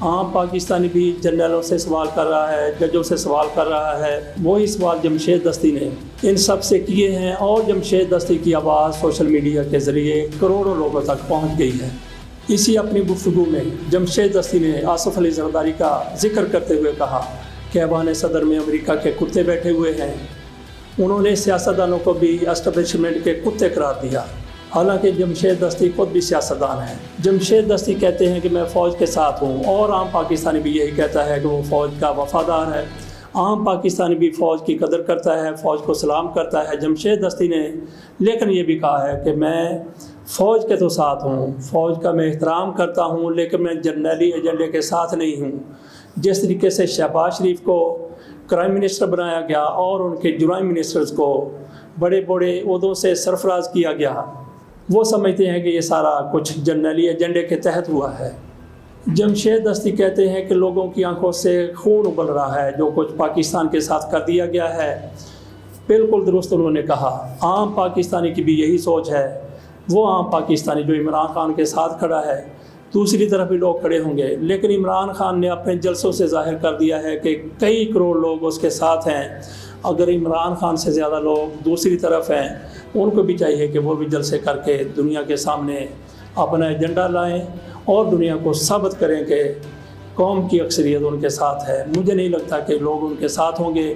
عام پاکستانی بھی جنرلوں سے سوال کر رہا ہے، ججوں سے سوال کر رہا ہے، وہی سوال جمشید دستی نے ان سب سے کیے ہیں، اور جمشید دستی کی آواز سوشل میڈیا کے ذریعے کروڑوں لوگوں تک پہنچ گئی ہے۔ اسی اپنی گفتگو میں جمشید دستی نے آصف علی زرداری کا ذکر کرتے ہوئے کہا کہ ایوان صدر میں امریکہ کے کتے بیٹھے ہوئے ہیں۔ انہوں نے سیاستدانوں کو بھی اسٹیبلشمنٹ کے کتے قرار دیا، حالانکہ جمشید دستی خود بھی سیاستدان ہے۔ جمشید دستی کہتے ہیں کہ میں فوج کے ساتھ ہوں، اور عام پاکستانی بھی یہی کہتا ہے کہ وہ فوج کا وفادار ہے۔ عام پاکستانی بھی فوج کی قدر کرتا ہے، فوج کو سلام کرتا ہے۔ جمشید دستی نے لیکن یہ بھی کہا ہے کہ میں فوج کے تو ساتھ ہوں، فوج کا میں احترام کرتا ہوں، لیکن میں جرنیلی ایجنڈے کے ساتھ نہیں ہوں۔ جس طریقے سے شہباز شریف کو کرائم منسٹر بنایا گیا اور ان کے جرائم منسٹرز کو بڑے بڑے عہدوں سے سرفراز کیا گیا، وہ سمجھتے ہیں کہ یہ سارا کچھ جرنیلی ایجنڈے کے تحت ہوا ہے۔ جمشید دستی کہتے ہیں کہ لوگوں کی آنکھوں سے خون ابل رہا ہے، جو کچھ پاکستان کے ساتھ کر دیا گیا ہے۔ بالکل درست انہوں نے کہا، عام پاکستانی کی بھی یہی سوچ ہے۔ وہ عام پاکستانی جو عمران خان کے ساتھ کھڑا ہے، دوسری طرف بھی لوگ کھڑے ہوں گے، لیکن عمران خان نے اپنے جلسوں سے ظاہر کر دیا ہے کہ کئی کروڑ لوگ اس کے ساتھ ہیں۔ اگر عمران خان سے زیادہ لوگ دوسری طرف ہیں، ان کو بھی چاہیے کہ وہ بھی جلسے کر کے دنیا کے سامنے اپنا ایجنڈا لائیں اور دنیا کو ثابت کریں کہ قوم کی اکثریت ان کے ساتھ ہے۔ مجھے نہیں لگتا کہ لوگ ان کے ساتھ ہوں گے۔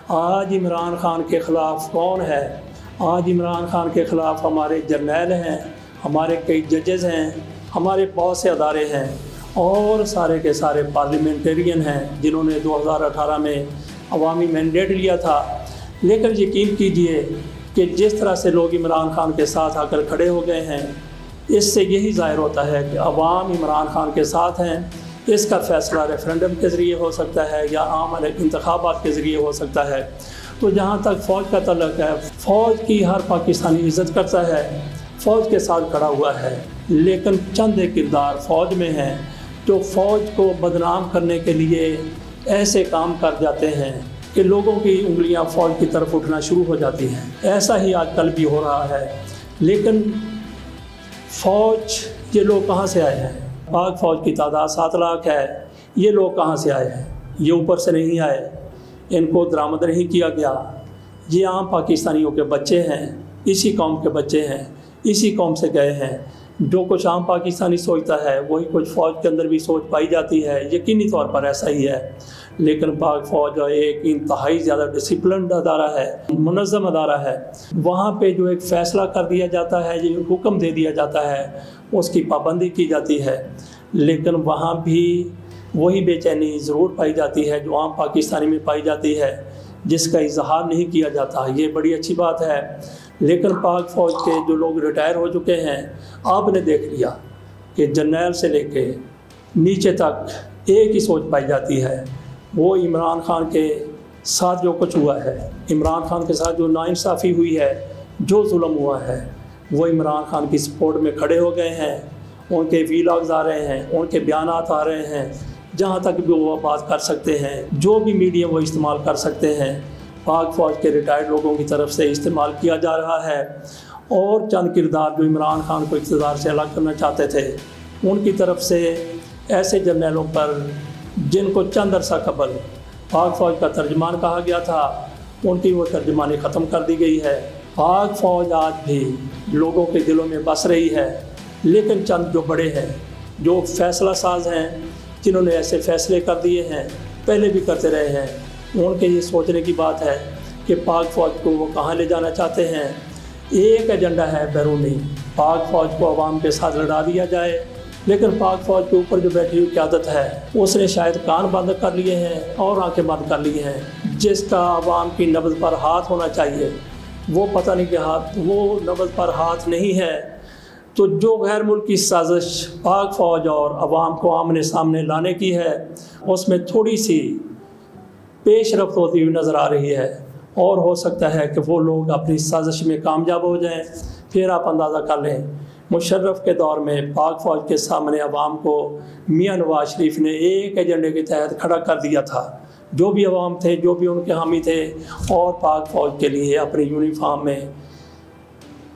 آج عمران خان کے خلاف کون ہے؟ آج عمران خان کے خلاف ہمارے جرنیل ہیں، ہمارے کئی ججز ہیں، ہمارے بہت سے ادارے ہیں، اور سارے کے سارے پارلیمنٹرین ہیں جنہوں نے 2018 میں عوامی مینڈیٹ لیا تھا۔ لیکن یقین کیجئے کہ جس طرح سے لوگ عمران خان کے ساتھ آ کر کھڑے ہو گئے ہیں، اس سے یہی ظاہر ہوتا ہے کہ عوام عمران خان کے ساتھ ہیں۔ اس کا فیصلہ ریفرنڈم کے ذریعے ہو سکتا ہے یا عام انتخابات کے ذریعے ہو سکتا ہے۔ تو جہاں تک فوج کا تعلق ہے، فوج کی ہر پاکستانی عزت کرتا ہے، فوج کے ساتھ کھڑا ہوا ہے، لیکن چند ایک کردار فوج میں ہیں جو فوج کو بدنام کرنے کے لیے ایسے کام کر جاتے ہیں کہ لوگوں کی انگلیاں فوج کی طرف اٹھنا شروع ہو جاتی ہیں۔ ایسا ہی آج کل بھی ہو رہا ہے۔ لیکن فوج، یہ لوگ کہاں سے آئے ہیں؟ پاک فوج کی تعداد 7 لاکھ ہے۔ یہ لوگ کہاں سے آئے ہیں؟ یہ اوپر سے نہیں آئے، ان کو درآمد نہیں کیا گیا۔ یہ عام پاکستانیوں کے بچے ہیں، اسی قوم کے بچے ہیں، اسی قوم سے گئے ہیں۔ جو کچھ عام پاکستانی سوچتا ہے وہی کچھ فوج کے اندر بھی سوچ پائی جاتی ہے، یقینی طور پر ایسا ہی ہے۔ لیکن پاک فوج ایک انتہائی زیادہ ڈسپلنڈ ادارہ ہے، منظم ادارہ ہے۔ وہاں پہ جو ایک فیصلہ کر دیا جاتا ہے، جو حکم دے دیا جاتا ہے، اس کی پابندی کی جاتی ہے۔ لیکن وہاں بھی وہی بے چینی ضرور پائی جاتی ہے جو عام پاکستانی میں پائی جاتی ہے، جس کا اظہار نہیں کیا جاتا۔ یہ بڑی اچھی بات ہے۔ لیکن پاک فوج کے جو لوگ ریٹائر ہو چکے ہیں، آپ نے دیکھ لیا کہ جرنیل سے لے کے نیچے تک ایک ہی سوچ پائی جاتی ہے۔ وہ عمران خان کے ساتھ جو کچھ ہوا ہے، عمران خان کے ساتھ جو ناانصافی ہوئی ہے، جو ظلم ہوا ہے، وہ عمران خان کی سپورٹ میں کھڑے ہو گئے ہیں۔ ان کے ویلاگز آ رہے ہیں، ان کے بیانات آ رہے ہیں، جہاں تک بھی وہ بات کر سکتے ہیں، جو بھی میڈیا وہ استعمال کر سکتے ہیں، پاک فوج کے ریٹائرڈ لوگوں کی طرف سے استعمال کیا جا رہا ہے۔ اور چند کردار جو عمران خان کو اقتدار سے الگ کرنا چاہتے تھے، ان کی طرف سے ایسے جرنیلوں پر جن کو چند عرصہ قبل پاک فوج کا ترجمان کہا گیا تھا، ان کی وہ ترجمانی ختم کر دی گئی ہے۔ پاک فوج آج بھی لوگوں کے دلوں میں بس رہی ہے، لیکن چند جو بڑے ہیں، جو فیصلہ ساز ہیں، جنہوں نے ایسے فیصلے کر دیے ہیں، پہلے بھی کرتے رہے ہیں، ان کے یہ سوچنے کی بات ہے کہ پاک فوج کو وہ کہاں لے جانا چاہتے ہیں۔ ایک ایجنڈا ہے بیرونی، پاک فوج کو عوام کے ساتھ لڑا دیا جائے، لیکن پاک فوج کے اوپر جو بیٹھی ہوئی قیادت ہے، اس نے شاید کان بند کر لیے ہیں اور آنکھیں بند کر لی ہیں۔ جس کا عوام کی نبض پر ہاتھ ہونا چاہیے، وہ پتہ نہیں کہ وہ نبض پر ہاتھ نہیں ہے۔ تو جو غیر ملکی سازش پاک فوج اور عوام کو آمنے سامنے لانے کی ہے، اس میں تھوڑی سی پیش رفت ہوتی ہوئی نظر آ رہی ہے، اور ہو سکتا ہے کہ وہ لوگ اپنی سازش میں کامیاب ہو جائیں۔ پھر آپ اندازہ کر لیں، مشرف کے دور میں پاک فوج کے سامنے عوام کو میاں نواز شریف نے ایک ایجنڈے کے تحت کھڑا کر دیا تھا۔ جو بھی عوام تھے، جو بھی ان کے حامی تھے، اور پاک فوج کے لیے اپنی یونیفارم میں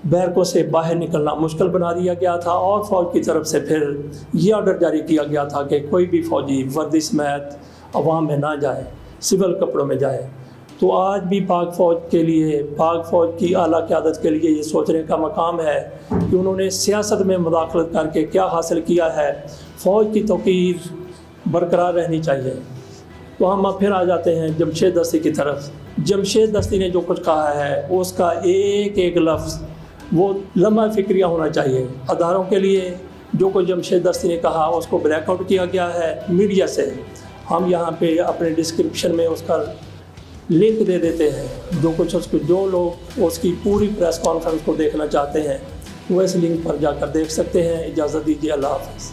بیرکوں سے باہر نکلنا مشکل بنا دیا گیا تھا، اور فوج کی طرف سے پھر یہ آرڈر جاری کیا گیا تھا کہ کوئی بھی فوجی وردی سمیت عوام میں نہ جائے، سول کپڑوں میں جائے۔ تو آج بھی پاک فوج کے لیے، پاک فوج کی اعلیٰ قیادت کے لیے یہ سوچنے کا مقام ہے کہ انہوں نے سیاست میں مداخلت کر کے کیا حاصل کیا ہے۔ فوج کی توقیر برقرار رہنی چاہیے۔ تو ہم اب پھر آ جاتے ہیں جمشید دستی کی طرف۔ جمشید دستی نے جو کچھ کہا ہے اس کا ایک ایک لفظ وہ لمحہ فکریہ ہونا چاہیے۔ اداروں کے لیے جو کچھ جمشید دستی نے کہا اس کو بریک آؤٹ کیا گیا ہے میڈیا سے۔ ہم یہاں پہ اپنے ڈسکرپشن میں اس کا لنک دے دیتے ہیں، جو کچھ اس کو، جو لوگ اس کی پوری پریس کانفرنس کو دیکھنا چاہتے ہیں وہ اس لنک پر جا کر دیکھ سکتے ہیں۔ اجازت دیجیے، اللہ حافظ۔